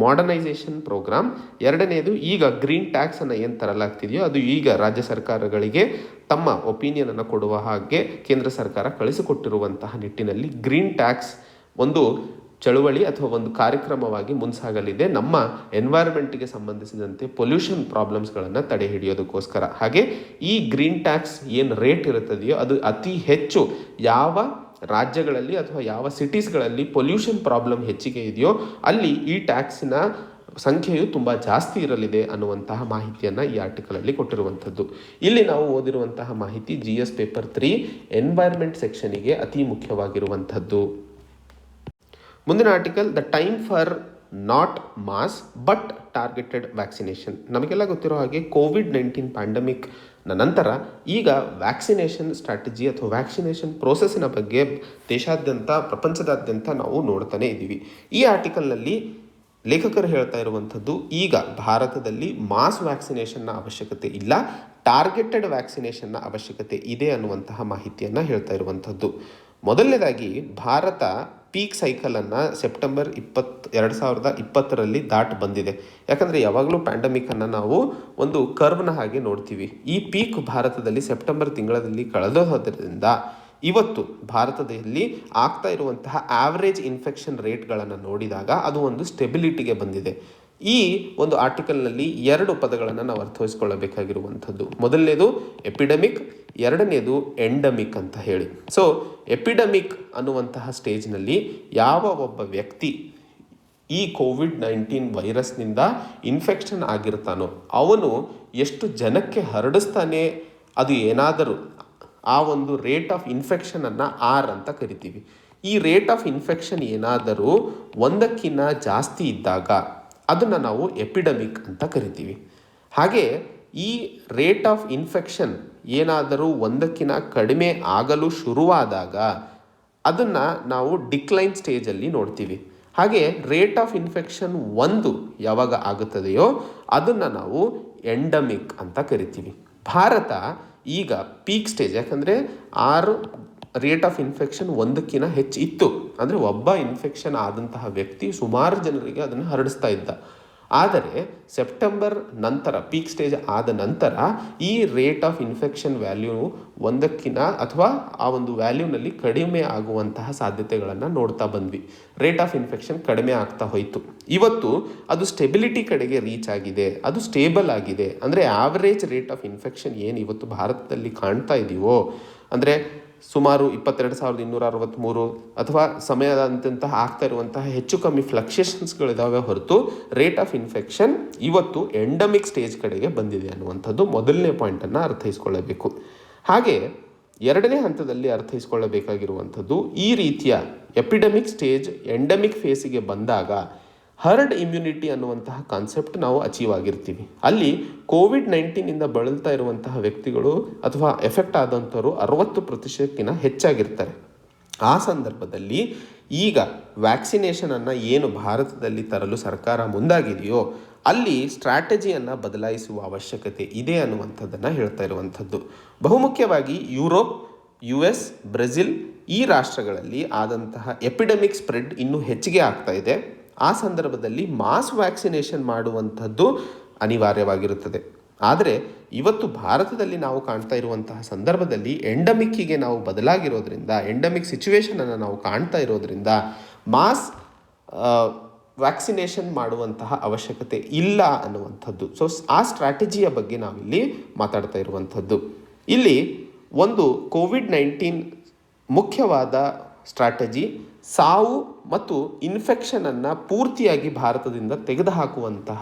modernisation programme, ಎರಡನೇದು ಈಗ ಗ್ರೀನ್ ಟ್ಯಾಕ್ಸನ್ನು ಏನು ತರಲಾಗ್ತಿದೆಯೋ ಅದು ಈಗ ರಾಜ್ಯ ಸರ್ಕಾರಗಳಿಗೆ ತಮ್ಮ ಒಪಿನಿಯನನ್ನು ಕೊಡುವ ಹಾಗೆ ಕೇಂದ್ರ ಸರ್ಕಾರ ಕಳಿಸಿಕೊಟ್ಟಿರುವಂತಹ ನಿಟ್ಟಿನಲ್ಲಿ ಗ್ರೀನ್ ಟ್ಯಾಕ್ಸ್ ಒಂದು ಚಳುವಳಿ ಅಥವಾ ಒಂದು ಕಾರ್ಯಕ್ರಮವಾಗಿ ಮುಂಸಾಗಲಿದೆ ನಮ್ಮ ಎನ್ವೈರ್ಮೆಂಟ್ಗೆ ಸಂಬಂಧಿಸಿದಂತೆ ಪೊಲ್ಯೂಷನ್ ಪ್ರಾಬ್ಲಮ್ಸ್ಗಳನ್ನು ತಡೆ ಹಿಡಿಯೋದಕ್ಕೋಸ್ಕರ. ಹಾಗೆ ಈ ಗ್ರೀನ್ ಟ್ಯಾಕ್ಸ್ ಏನು ರೇಟ್ ಇರುತ್ತದೆಯೋ ಅದು ಅತಿ ಹೆಚ್ಚು ಯಾವ ರಾಜ್ಯಗಳಲ್ಲಿ ಅಥವಾ ಯಾವ ಸಿಟೀಸ್ಗಳಲ್ಲಿ ಪೊಲ್ಯೂಷನ್ ಪ್ರಾಬ್ಲಮ್ ಹೆಚ್ಚಿಗೆ ಇದೆಯೋ ಅಲ್ಲಿ ಈ ಟ್ಯಾಕ್ಸಿನ ಸಂಖ್ಯೆಯು ತುಂಬ ಜಾಸ್ತಿ ಇರಲಿದೆ ಅನ್ನುವಂತಹ ಮಾಹಿತಿಯನ್ನು ಈ ಆರ್ಟಿಕಲಲ್ಲಿ ಕೊಟ್ಟಿರುವಂಥದ್ದು. ಇಲ್ಲಿ ನಾವು ಓದಿರುವಂತಹ ಮಾಹಿತಿ GS ಪೇಪರ್ 3 ಎನ್ವೈರ್ಮೆಂಟ್ ಸೆಕ್ಷನಿಗೆ ಅತಿ ಮುಖ್ಯವಾಗಿರುವಂಥದ್ದು. ಮುಂದಿನ article, the time for not mass but targeted vaccination. ನಮಗೆಲ್ಲ ಗೊತ್ತಿರೋ ಹಾಗೆ ಕೋವಿಡ್-19 ಪ್ಯಾಂಡಮಿಕ್ ನಂತರ ಈಗ ವ್ಯಾಕ್ಸಿನೇಷನ್ ಸ್ಟ್ರಾಟಜಿ ಅಥವಾ ವ್ಯಾಕ್ಸಿನೇಷನ್ ಪ್ರೋಸೆಸ್ಸಿನ ಬಗ್ಗೆ ದೇಶಾದ್ಯಂತ ಪ್ರಪಂಚದಾದ್ಯಂತ ನಾವು ನೋಡ್ತಾನೆ ಇದ್ದೀವಿ. ಈ ಆರ್ಟಿಕಲ್ನಲ್ಲಿ ಲೇಖಕರು ಹೇಳ್ತಾ ಇರುವಂಥದ್ದು, ಈಗ ಭಾರತದಲ್ಲಿ ಮಾಸ್ ವ್ಯಾಕ್ಸಿನೇಷನ್ನ ಅವಶ್ಯಕತೆ ಇಲ್ಲ, ಟಾರ್ಗೆಟೆಡ್ ವ್ಯಾಕ್ಸಿನೇಷನ್ನ ಅವಶ್ಯಕತೆ ಇದೆ ಅನ್ನುವಂತಹ ಮಾಹಿತಿಯನ್ನು ಹೇಳ್ತಾ ಇರುವಂಥದ್ದು. ಮೊದಲನೇದಾಗಿ ಭಾರತ ಪೀಕ್ ಸೈಕಲನ್ನು ಸೆಪ್ಟೆಂಬರ್ 2020ರಲ್ಲಿ ದಾಟಿ ಬಂದಿದೆ. ಯಾಕಂದರೆ ಯಾವಾಗಲೂ ಪ್ಯಾಂಡಮಿಕನ್ನು ನಾವು ಒಂದು ಕರ್ವ್ನ ಹಾಗೆ ನೋಡ್ತೀವಿ. ಈ ಪೀಕ್ ಭಾರತದಲ್ಲಿ ಸೆಪ್ಟೆಂಬರ್ ತಿಂಗಳಲ್ಲಿ ಕಳೆದೋದ್ರಿಂದ ಇವತ್ತು ಭಾರತದಲ್ಲಿ ಆಗ್ತಾ ಇರುವಂತಹ ಆವ್ರೇಜ್ ಇನ್ಫೆಕ್ಷನ್ ರೇಟ್ಗಳನ್ನು ನೋಡಿದಾಗ ಅದು ಒಂದು ಸ್ಟೆಬಿಲಿಟಿಗೆ ಬಂದಿದೆ. ಈ ಒಂದು ಆರ್ಟಿಕಲ್ನಲ್ಲಿ 2 ಪದಗಳನ್ನು ನಾವು ಅರ್ಥೈಸಿಕೊಳ್ಳಬೇಕಾಗಿರುವಂಥದ್ದು. ಮೊದಲನೇದು ಎಪಿಡೆಮಿಕ್, ಎರಡನೇದು ಎಂಡಮಿಕ್ ಅಂತ ಹೇಳಿ. ಸೊ ಎಪಿಡೆಮಿಕ್ ಅನ್ನುವಂತಹ ಸ್ಟೇಜ್ನಲ್ಲಿ ಯಾವ ಒಬ್ಬ ವ್ಯಕ್ತಿ ಈ ಕೋವಿಡ್-19 ವೈರಸ್ನಿಂದ ಇನ್ಫೆಕ್ಷನ್ ಆಗಿರ್ತಾನೋ ಅವನು ಎಷ್ಟು ಜನಕ್ಕೆ ಹರಡಿಸ್ತಾನೆ, ಅದು ಏನಾದರೂ ಆ ಒಂದು ರೇಟ್ ಆಫ್ ಇನ್ಫೆಕ್ಷನನ್ನು R ಅಂತ ಕರಿತೀವಿ. ಈ ರೇಟ್ ಆಫ್ ಇನ್ಫೆಕ್ಷನ್ ಏನಾದರೂ 1ಕ್ಕಿಂತ ಜಾಸ್ತಿ ಇದ್ದಾಗ ಅದನ್ನು ನಾವು ಎಪಿಡೆಮಿಕ್ ಅಂತ ಕರಿತೀವಿ. ಹಾಗೆ ಈ ರೇಟ್ ಆಫ್ ಇನ್ಫೆಕ್ಷನ್ ಏನಾದರೂ 1ಕ್ಕಿಂತ ಕಡಿಮೆ ಆಗಲು ಶುರುವಾದಾಗ ಅದನ್ನು ನಾವು ಡಿಕ್ಲೈನ್ ಸ್ಟೇಜಲ್ಲಿ ನೋಡ್ತೀವಿ. ಹಾಗೆ ರೇಟ್ ಆಫ್ ಇನ್ಫೆಕ್ಷನ್ 1 ಯಾವಾಗ ಆಗುತ್ತದೆಯೋ ಅದನ್ನು ನಾವು ಎಂಡಮಿಕ್ ಅಂತ ಕರಿತೀವಿ. ಭಾರತ ಈಗ ಪೀಕ್ ಸ್ಟೇಜ್, ಯಾಕಂದರೆ ರೇಟ್ ಆಫ್ ಇನ್ಫೆಕ್ಷನ್ 1ಕ್ಕಿಂತ ಹೆಚ್ಚು ಇತ್ತು. ಅಂದರೆ ಒಬ್ಬ ಇನ್ಫೆಕ್ಷನ್ ಆದಂತಹ ವ್ಯಕ್ತಿ ಸುಮಾರು ಜನರಿಗೆ ಅದನ್ನು ಹರಡಿಸ್ತಾ ಇದ್ದ. ಆದರೆ ಸೆಪ್ಟೆಂಬರ್ ನಂತರ ಪೀಕ್ ಸ್ಟೇಜ್ ಆದ ನಂತರ ಈ ರೇಟ್ ಆಫ್ ಇನ್ಫೆಕ್ಷನ್ ವ್ಯಾಲ್ಯೂ 1ಕ್ಕಿಂತ ಅಥವಾ ಆ ಒಂದು ವ್ಯಾಲ್ಯೂನಲ್ಲಿ ಕಡಿಮೆ ಆಗುವಂತಹ ಸಾಧ್ಯತೆಗಳನ್ನು ನೋಡ್ತಾ ಬಂದ್ವಿ. ರೇಟ್ ಆಫ್ ಇನ್ಫೆಕ್ಷನ್ ಕಡಿಮೆ ಆಗ್ತಾ ಹೋಯಿತು. ಇವತ್ತು ಅದು ಸ್ಟೆಬಿಲಿಟಿ ಕಡೆಗೆ ರೀಚ್ ಆಗಿದೆ, ಅದು ಸ್ಟೇಬಲ್ ಆಗಿದೆ. ಅಂದರೆ ಆವರೇಜ್ ರೇಟ್ ಆಫ್ ಇನ್ಫೆಕ್ಷನ್ ಏನು ಇವತ್ತು ಭಾರತದಲ್ಲಿ ಕಾಣ್ತಾ ಇದೀವೋ, ಅಂದರೆ ಸುಮಾರು 22,263 ಅಥವಾ ಸಮಯದಂತಹ ಆಗ್ತಾ ಇರುವಂತಹ ಹೆಚ್ಚು ಕಮ್ಮಿ ಫ್ಲಕ್ಚುಯೇಷನ್ಸ್ಗಳಿದ್ದಾವೆ ಹೊರತು ರೇಟ್ ಆಫ್ ಇನ್ಫೆಕ್ಷನ್ ಇವತ್ತು ಎಂಡಮಿಕ್ ಸ್ಟೇಜ್ ಕಡೆಗೆ ಬಂದಿದೆ ಅನ್ನುವಂಥದ್ದು ಮೊದಲನೇ ಪಾಯಿಂಟನ್ನು ಅರ್ಥೈಸ್ಕೊಳ್ಳಬೇಕು. ಹಾಗೆ ಎರಡನೇ ಹಂತದಲ್ಲಿ ಅರ್ಥೈಸ್ಕೊಳ್ಳಬೇಕಾಗಿರುವಂಥದ್ದು, ಈ ರೀತಿಯ ಎಪಿಡೆಮಿಕ್ ಸ್ಟೇಜ್ ಎಂಡಮಿಕ್ ಫೇಸಿಗೆ ಬಂದಾಗ ಹರ್ಡ್ ಇಮ್ಯುನಿಟಿ ಅನ್ನುವಂತಹ ಕಾನ್ಸೆಪ್ಟ್ ನಾವು ಅಚೀವ್ ಆಗಿರ್ತೀವಿ. ಅಲ್ಲಿ ಕೋವಿಡ್-19 ಬಳಲ್ತಾ ಇರುವಂತಹ ವ್ಯಕ್ತಿಗಳು ಅಥವಾ ಎಫೆಕ್ಟ್ ಆದಂಥವರು 60%ಕ್ಕಿಂತ ಹೆಚ್ಚಾಗಿರ್ತಾರೆ. ಆ ಸಂದರ್ಭದಲ್ಲಿ ಈಗ ವ್ಯಾಕ್ಸಿನೇಷನನ್ನು ಏನು ಭಾರತದಲ್ಲಿ ತರಲು ಸರ್ಕಾರ ಮುಂದಾಗಿದೆಯೋ ಅಲ್ಲಿ ಸ್ಟ್ರಾಟಜಿಯನ್ನು ಬದಲಾಯಿಸುವ ಅವಶ್ಯಕತೆ ಇದೆ ಅನ್ನುವಂಥದ್ದನ್ನು ಹೇಳ್ತಾ ಇರುವಂಥದ್ದು. ಬಹುಮುಖ್ಯವಾಗಿ ಯುರೋಪ್, US, ಬ್ರೆಜಿಲ್ ಈ ರಾಷ್ಟ್ರಗಳಲ್ಲಿ ಆದಂತಹ ಎಪಿಡೆಮಿಕ್ ಸ್ಪ್ರೆಡ್ ಇನ್ನೂ ಹೆಚ್ಚಿಗೆ ಆಗ್ತಾ ಇದೆ. ಆ ಸಂದರ್ಭದಲ್ಲಿ ಮಾಸ್ ವ್ಯಾಕ್ಸಿನೇಷನ್ ಮಾಡುವಂಥದ್ದು ಅನಿವಾರ್ಯವಾಗಿರುತ್ತದೆ. ಆದರೆ ಇವತ್ತು ಭಾರತದಲ್ಲಿ ನಾವು ಕಾಣ್ತಾ ಇರುವಂತಹ ಸಂದರ್ಭದಲ್ಲಿ ಎಂಡಮಿಕ್ಕಿಗೆ ನಾವು ಬದಲಾಗಿರೋದ್ರಿಂದ, ಎಂಡಮಿಕ್ ಸಿಚುವೇಷನನ್ನು ನಾವು ಕಾಣ್ತಾ ಇರೋದ್ರಿಂದ ಮಾಸ್ ವ್ಯಾಕ್ಸಿನೇಷನ್ ಮಾಡುವಂತಹ ಅವಶ್ಯಕತೆ ಇಲ್ಲ ಅನ್ನುವಂಥದ್ದು. ಸೊ ಆ ಸ್ಟ್ರಾಟಜಿಯ ಬಗ್ಗೆ ನಾವಿಲ್ಲಿ ಮಾತಾಡ್ತಾ ಇರುವಂಥದ್ದು. ಇಲ್ಲಿ ಒಂದು ಕೋವಿಡ್-19 ಮುಖ್ಯವಾದ ಸ್ಟ್ರಾಟಜಿ ಸಾವು ಮತ್ತು ಇನ್ಫೆಕ್ಷನನ್ನು ಪೂರ್ತಿಯಾಗಿ ಭಾರತದಿಂದ ತೆಗೆದುಹಾಕುವಂತಹ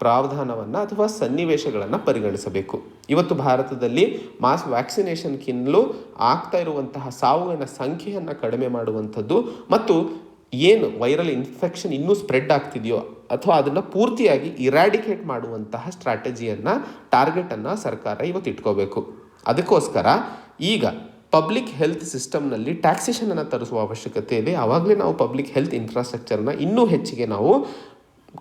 ಪ್ರಾವಧಾನವನ್ನು ಅಥವಾ ಸನ್ನಿವೇಶಗಳನ್ನು ಪರಿಗಣಿಸಬೇಕು. ಇವತ್ತು ಭಾರತದಲ್ಲಿ ಮಾಸ್ ವ್ಯಾಕ್ಸಿನೇಷನ್ಗಿಂತಲೂ ಆಗ್ತಾ ಇರುವಂತಹ ಸಾವುಗಳ ಸಂಖ್ಯೆಯನ್ನು ಕಡಿಮೆ ಮಾಡುವಂಥದ್ದು ಮತ್ತು ಏನು ವೈರಲ್ ಇನ್ಫೆಕ್ಷನ್ ಇನ್ನೂ ಸ್ಪ್ರೆಡ್ ಆಗ್ತಿದೆಯೋ ಅಥವಾ ಅದನ್ನು ಪೂರ್ತಿಯಾಗಿ ಇರಾಡಿಕೇಟ್ ಮಾಡುವಂತಹ ಸ್ಟ್ರಾಟಜಿಯನ್ನು, ಟಾರ್ಗೆಟನ್ನು ಸರ್ಕಾರ ಇವತ್ತು ಇಟ್ಕೋಬೇಕು. ಅದಕ್ಕೋಸ್ಕರ ಈಗ ಪಬ್ಲಿಕ್ ಹೆಲ್ತ್ ಸಿಸ್ಟಮ್ನಲ್ಲಿ ಟ್ಯಾಕ್ಸೇಷನನ್ನು ತರಿಸುವ ಅವಶ್ಯಕತೆ ಇದೆ. ಆವಾಗಲೇ ನಾವು ಪಬ್ಲಿಕ್ ಹೆಲ್ತ್ ಇನ್ಫ್ರಾಸ್ಟ್ರಕ್ಚರ್ನ ಇನ್ನೂ ಹೆಚ್ಚಿಗೆ ನಾವು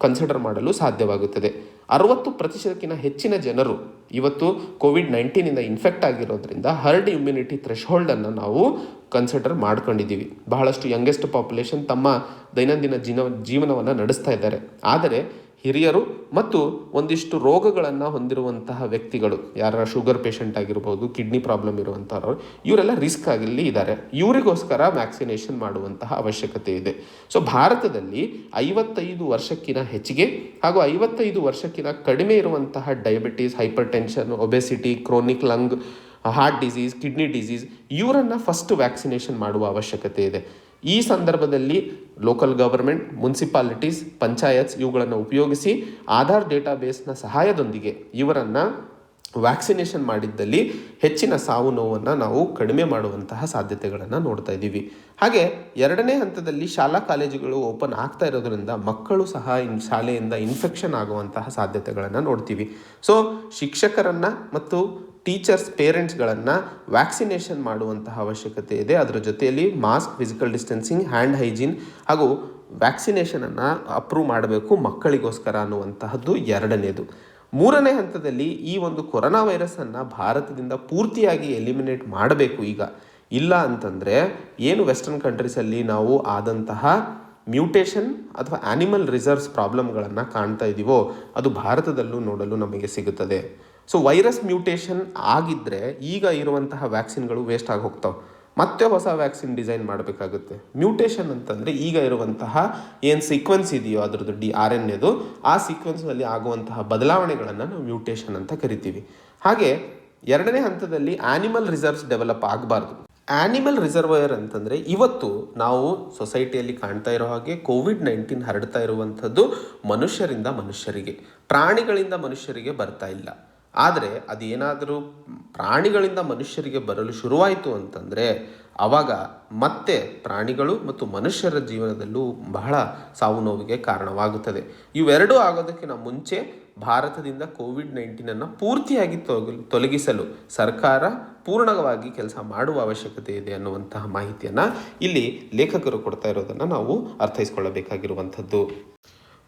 ಕನ್ಸಿಡರ್ ಮಾಡಲು ಸಾಧ್ಯವಾಗುತ್ತದೆ. 60%ಕ್ಕಿಂತ ಹೆಚ್ಚಿನ ಜನರು ಇವತ್ತು ಕೋವಿಡ್-19 ಇನ್ಫೆಕ್ಟ್ ಆಗಿರೋದ್ರಿಂದ ಹರ್ಡ್ ಇಮ್ಯುನಿಟಿ ಥ್ರೆಶ್ಹೋಲ್ಡನ್ನು ನಾವು ಕನ್ಸಿಡರ್ ಮಾಡ್ಕೊಂಡಿದ್ದೀವಿ. ಬಹಳಷ್ಟು ಯಂಗೆಸ್ಟ್ ಪಾಪ್ಯುಲೇಷನ್ ತಮ್ಮ ದೈನಂದಿನ ಜೀವನವನ್ನು ನಡೆಸ್ತಾ ಇದ್ದಾರೆ. ಆದರೆ ಹಿರಿಯರು ಮತ್ತು ಒಂದಿಷ್ಟು ರೋಗಗಳನ್ನು ಹೊಂದಿರುವಂತಹ ವ್ಯಕ್ತಿಗಳು, ಯಾರ ಶುಗರ್ ಪೇಷಂಟ್ ಆಗಿರ್ಬೋದು, ಕಿಡ್ನಿ ಪ್ರಾಬ್ಲಮ್ ಇರುವಂಥವ್ರು, ಇವರೆಲ್ಲ ರಿಸ್ಕ್ ಆಗಲಿ ಇದ್ದಾರೆ. ಇವರಿಗೋಸ್ಕರ ವ್ಯಾಕ್ಸಿನೇಷನ್ ಮಾಡುವಂತಹ ಅವಶ್ಯಕತೆ ಇದೆ. ಸೊ ಭಾರತದಲ್ಲಿ 55 ವರ್ಷಕ್ಕಿಂತ ಹೆಚ್ಚಿಗೆ ಹಾಗೂ 55 ವರ್ಷಕ್ಕಿಂತ ಕಡಿಮೆ ಇರುವಂತಹ diabetes, hypertension, obesity, chronic lung, heart disease, kidney disease ಇವರನ್ನು ಫಸ್ಟ್ ವ್ಯಾಕ್ಸಿನೇಷನ್ ಮಾಡುವ ಅವಶ್ಯಕತೆ ಇದೆ. ಈ ಸಂದರ್ಭದಲ್ಲಿ ಲೋಕಲ್ ಗವರ್ಮೆಂಟ್, ಮುನ್ಸಿಪಾಲಿಟೀಸ್, ಪಂಚಾಯತ್ಸ್ ಇವುಗಳನ್ನು ಉಪಯೋಗಿಸಿ ಆಧಾರ್ ಡೇಟಾಬೇಸ್ನ ಸಹಾಯದೊಂದಿಗೆ ಇವರನ್ನು ವ್ಯಾಕ್ಸಿನೇಷನ್ ಮಾಡಿದ್ದಲ್ಲಿ ಹೆಚ್ಚಿನ ಸಾವು ನೋವನ್ನು ನಾವು ಕಡಿಮೆ ಮಾಡುವಂತಹ ಸಾಧ್ಯತೆಗಳನ್ನು ನೋಡ್ತಾ ಇದ್ದೀವಿ. ಹಾಗೆ ಎರಡನೇ ಹಂತದಲ್ಲಿ ಶಾಲಾ ಕಾಲೇಜುಗಳು ಓಪನ್ ಆಗ್ತಾ ಇರೋದ್ರಿಂದ ಮಕ್ಕಳು ಸಹ ಶಾಲೆಯಿಂದ ಇನ್ಫೆಕ್ಷನ್ ಆಗುವಂತಹ ಸಾಧ್ಯತೆಗಳನ್ನು ನೋಡ್ತೀವಿ. ಸೊ ಶಿಕ್ಷಕರನ್ನು ಮತ್ತು ಟೀಚರ್ಸ್, ಪೇರೆಂಟ್ಸ್ಗಳನ್ನು ವ್ಯಾಕ್ಸಿನೇಷನ್ ಮಾಡುವಂತಹ ಅವಶ್ಯಕತೆ ಇದೆ. ಅದರ ಜೊತೆಯಲ್ಲಿ mask, physical distancing, hand hygiene ಹಾಗೂ ವ್ಯಾಕ್ಸಿನೇಷನನ್ನು ಅಪ್ರೂವ್ ಮಾಡಬೇಕು ಮಕ್ಕಳಿಗೋಸ್ಕರ ಅನ್ನುವಂತಹದ್ದು ಎರಡನೇದು. ಮೂರನೇ ಹಂತದಲ್ಲಿ ಈ ಒಂದು ಕೊರೋನಾ ವೈರಸನ್ನು ಭಾರತದಿಂದ ಪೂರ್ತಿಯಾಗಿ ಎಲಿಮಿನೇಟ್ ಮಾಡಬೇಕು. ಈಗ ಇಲ್ಲ ಅಂತಂದರೆ ಏನು ವೆಸ್ಟರ್ನ್ ಕಂಟ್ರೀಸಲ್ಲಿ ನಾವು ಆದಂತಹ ಮ್ಯೂಟೇಷನ್ ಅಥವಾ ಆ್ಯನಿಮಲ್ ರಿಸರ್ವ್ಸ್ ಪ್ರಾಬ್ಲಮ್ಗಳನ್ನು ಕಾಣ್ತಾ ಇದ್ದೀವೋ ಅದು ಭಾರತದಲ್ಲೂ ನೋಡಲು ನಮಗೆ ಸಿಗುತ್ತದೆ. ಸೊ ವೈರಸ್ ಮ್ಯೂಟೇಷನ್ ಆಗಿದ್ದರೆ ಈಗ ಇರುವಂತಹ ವ್ಯಾಕ್ಸಿನ್ಗಳು ವೇಸ್ಟ್ ಆಗಿ ಹೋಗ್ತಾವೆ, ಮತ್ತೆ ಹೊಸ ವ್ಯಾಕ್ಸಿನ್ ಡಿಸೈನ್ ಮಾಡಬೇಕಾಗುತ್ತೆ. ಮ್ಯೂಟೇಷನ್ ಅಂತಂದರೆ ಈಗ ಇರುವಂತಹ ಏನು ಸೀಕ್ವೆನ್ಸ್ ಇದೆಯೋ ಅದರದ್ದು RNAದು, ಆ ಸೀಕ್ವೆನ್ಸ್ನಲ್ಲಿ ಆಗುವಂತಹ ಬದಲಾವಣೆಗಳನ್ನು ನಾವು ಮ್ಯೂಟೇಷನ್ ಅಂತ ಕರಿತೀವಿ. ಹಾಗೆ ಎರಡನೇ ಹಂತದಲ್ಲಿ ಆ್ಯನಿಮಲ್ ರಿಸರ್ವ್ಸ್ ಡೆವಲಪ್ ಆಗಬಾರ್ದು. ಆ್ಯನಿಮಲ್ ರಿಸರ್ವಯರ್ ಅಂತಂದರೆ ಇವತ್ತು ನಾವು ಸೊಸೈಟಿಯಲ್ಲಿ ಕಾಣ್ತಾ ಇರೋ ಹಾಗೆ ಕೋವಿಡ್-19 ಹರಡ್ತಾ ಇರುವಂಥದ್ದು ಮನುಷ್ಯರಿಂದ ಮನುಷ್ಯರಿಗೆ, ಪ್ರಾಣಿಗಳಿಂದ ಮನುಷ್ಯರಿಗೆ ಬರ್ತಾ ಇಲ್ಲ. ಆದರೆ ಅದೇನಾದರೂ ಪ್ರಾಣಿಗಳಿಂದ ಮನುಷ್ಯರಿಗೆ ಬರಲು ಶುರುವಾಯಿತು ಅಂತಂದರೆ ಆವಾಗ ಮತ್ತೆ ಪ್ರಾಣಿಗಳು ಮತ್ತು ಮನುಷ್ಯರ ಜೀವನದಲ್ಲೂ ಬಹಳ ಸಾವು ನೋವಿಗೆ ಕಾರಣವಾಗುತ್ತದೆ. ಇವೆರಡೂ ಆಗೋದಕ್ಕಿಂತ ಮುಂಚೆ ಭಾರತದಿಂದ ಕೋವಿಡ್-19 ಪೂರ್ತಿಯಾಗಿ ತೊಲಗಿಸಲು ಸರ್ಕಾರ ಪೂರ್ಣವಾಗಿ ಕೆಲಸ ಮಾಡುವ ಅವಶ್ಯಕತೆ ಇದೆ ಅನ್ನುವಂತಹ ಮಾಹಿತಿಯನ್ನು ಇಲ್ಲಿ ಲೇಖಕರು ಕೊಡ್ತಾ ಇರೋದನ್ನು ನಾವು ಅರ್ಥೈಸ್ಕೊಳ್ಳಬೇಕಾಗಿರುವಂಥದ್ದು.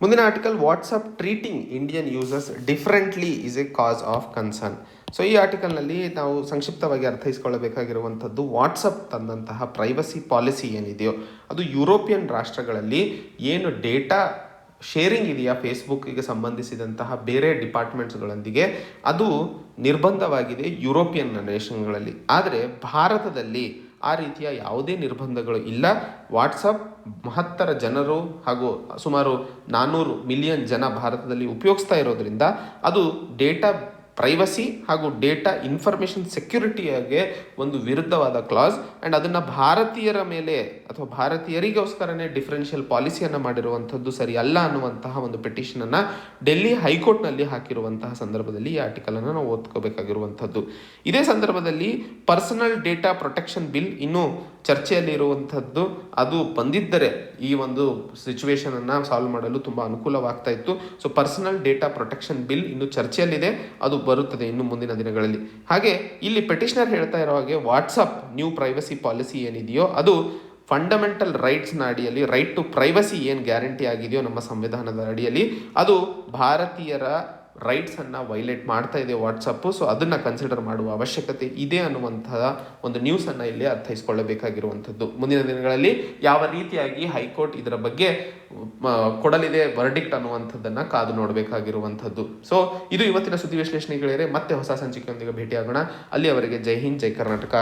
ಮುಂದಿನ article, WhatsApp treating Indian users differently is a cause of concern. So ಈ ಆರ್ಟಿಕಲ್ನಲ್ಲಿ ನಾವು ಸಂಕ್ಷಿಪ್ತವಾಗಿ ಅರ್ಥೈಸಿಕೊಳ್ಳಬೇಕಾಗಿರುವಂಥದ್ದು, ವಾಟ್ಸಪ್ ತಂದಂತಹ ಪ್ರೈವಸಿ ಪಾಲಿಸಿ ಏನಿದೆಯೋ ಅದು ಯುರೋಪಿಯನ್ ರಾಷ್ಟ್ರಗಳಲ್ಲಿ ಏನು ಡೇಟಾ ಶೇರಿಂಗ್ ಇದೆಯಾ ಫೇಸ್ಬುಕ್ಗೆ ಸಂಬಂಧಿಸಿದಂತಹ ಬೇರೆ ಡಿಪಾರ್ಟ್ಮೆಂಟ್ಸ್ಗಳೊಂದಿಗೆ, ಅದು ನಿರ್ಬಂಧವಾಗಿದೆ ಯುರೋಪಿಯನ್ ನೇಷನ್ಗಳಲ್ಲಿ. ಆದರೆ ಭಾರತದಲ್ಲಿ ಆ ರೀತಿಯ ಯಾವುದೇ ನಿರ್ಬಂಧಗಳು ಇಲ್ಲ. ವಾಟ್ಸಪ್ ಮಹತ್ತರ ಜನರು ಹಾಗೂ ಸುಮಾರು 400 ಮಿಲಿಯನ್ ಜನ ಭಾರತದಲ್ಲಿ ಉಪಯೋಗಿಸ್ತಾ ಇರೋದ್ರಿಂದ ಅದು ಡೇಟಾ ಪ್ರೈವಸಿ ಹಾಗೂ ಡೇಟಾ ಇನ್ಫಾರ್ಮೇಷನ್ ಸೆಕ್ಯುರಿಟಿಯಾಗೆ ಒಂದು ವಿರುದ್ಧವಾದ ಕ್ಲಾಸ್. ಆ್ಯಂಡ್ ಅದನ್ನು ಭಾರತೀಯರ ಮೇಲೆ ಅಥವಾ ಭಾರತೀಯರಿಗೋಸ್ಕರನೇ ಡಿಫರೆನ್ಷಿಯಲ್ ಪಾಲಿಸಿಯನ್ನು ಮಾಡಿರುವಂಥದ್ದು ಸರಿ ಅಲ್ಲ ಅನ್ನುವಂತಹ ಒಂದು ಪೆಟಿಷನನ್ನು ಡೆಲ್ಲಿ ಹೈಕೋರ್ಟ್ನಲ್ಲಿ ಹಾಕಿರುವಂತಹ ಸಂದರ್ಭದಲ್ಲಿ ಈ ಆರ್ಟಿಕಲನ್ನು ನಾವು ಓದ್ಕೋಬೇಕಾಗಿರುವಂಥದ್ದು. ಇದೇ ಸಂದರ್ಭದಲ್ಲಿ ಪರ್ಸನಲ್ ಡೇಟಾ ಪ್ರೊಟೆಕ್ಷನ್ ಬಿಲ್ ಇನ್ನೂ ಚರ್ಚೆಯಲ್ಲಿ ಇರುವಂಥದ್ದು. ಅದು ಬಂದಿದ್ದರೆ ಈ ಒಂದು ಸಿಚುವೇಶನನ್ನು ಸಾಲ್ವ್ ಮಾಡಲು ತುಂಬ ಅನುಕೂಲವಾಗ್ತಾ ಇತ್ತು. So personal data protection bill ಇನ್ನು ಚರ್ಚೆಯಲ್ಲಿದೆ, ಅದು ಬರುತ್ತದೆ ಇನ್ನು ಮುಂದಿನ ದಿನಗಳಲ್ಲಿ. ಹಾಗೆ ಇಲ್ಲಿ ಪೆಟಿಷನರ್ ಹೇಳ್ತಾ ಇರೋ ಹಾಗೆ ವಾಟ್ಸಪ್ ನ್ಯೂ ಪ್ರೈವಸಿ ಪಾಲಿಸಿ ಏನಿದೆಯೋ ಅದು ಫಂಡಮೆಂಟಲ್ ರೈಟ್ಸ್ನ ಅಡಿಯಲ್ಲಿ, ರೈಟ್ ಟು ಪ್ರೈವಸಿ ಏನು ಗ್ಯಾರಂಟಿ ಆಗಿದೆಯೋ ನಮ್ಮ ಸಂವಿಧಾನದ ಅಡಿಯಲ್ಲಿ, ಅದು ಭಾರತೀಯರ ರೈಟ್ಸನ್ನು ವೈಲೇಟ್ ಮಾಡ್ತಾ ಇದೆ ವಾಟ್ಸಪ್ಪು. ಸೊ ಅದನ್ನು ಕನ್ಸಿಡರ್ ಮಾಡುವ ಅವಶ್ಯಕತೆ ಇದೆ ಅನ್ನುವಂತಹ ಒಂದು ನ್ಯೂಸನ್ನು ಇಲ್ಲಿ ಅರ್ಥೈಸಿಕೊಳ್ಳಬೇಕಾಗಿರುವಂಥದ್ದು. ಮುಂದಿನ ದಿನಗಳಲ್ಲಿ ಯಾವ ರೀತಿಯಾಗಿ ಹೈಕೋರ್ಟ್ ಇದರ ಬಗ್ಗೆ ಕೊಡಲಿದೆ ವರ್ಡಿಕ್ಟ್ ಅನ್ನುವಂಥದ್ದನ್ನು ಕಾದು ನೋಡಬೇಕಾಗಿರುವಂಥದ್ದು. ಸೊ ಇದು ಇವತ್ತಿನ ಸುದ್ದಿ ವಿಶ್ಲೇಷಣೆಗಳೇ. ಮತ್ತೆ ಹೊಸ ಸಂಚಿಕೆಯೊಂದಿಗೆ ಭೇಟಿಯಾಗೋಣ. ಅಲ್ಲಿಯವರೆಗೆ ಜೈ ಹಿಂದ್, ಜೈ ಕರ್ನಾಟಕ.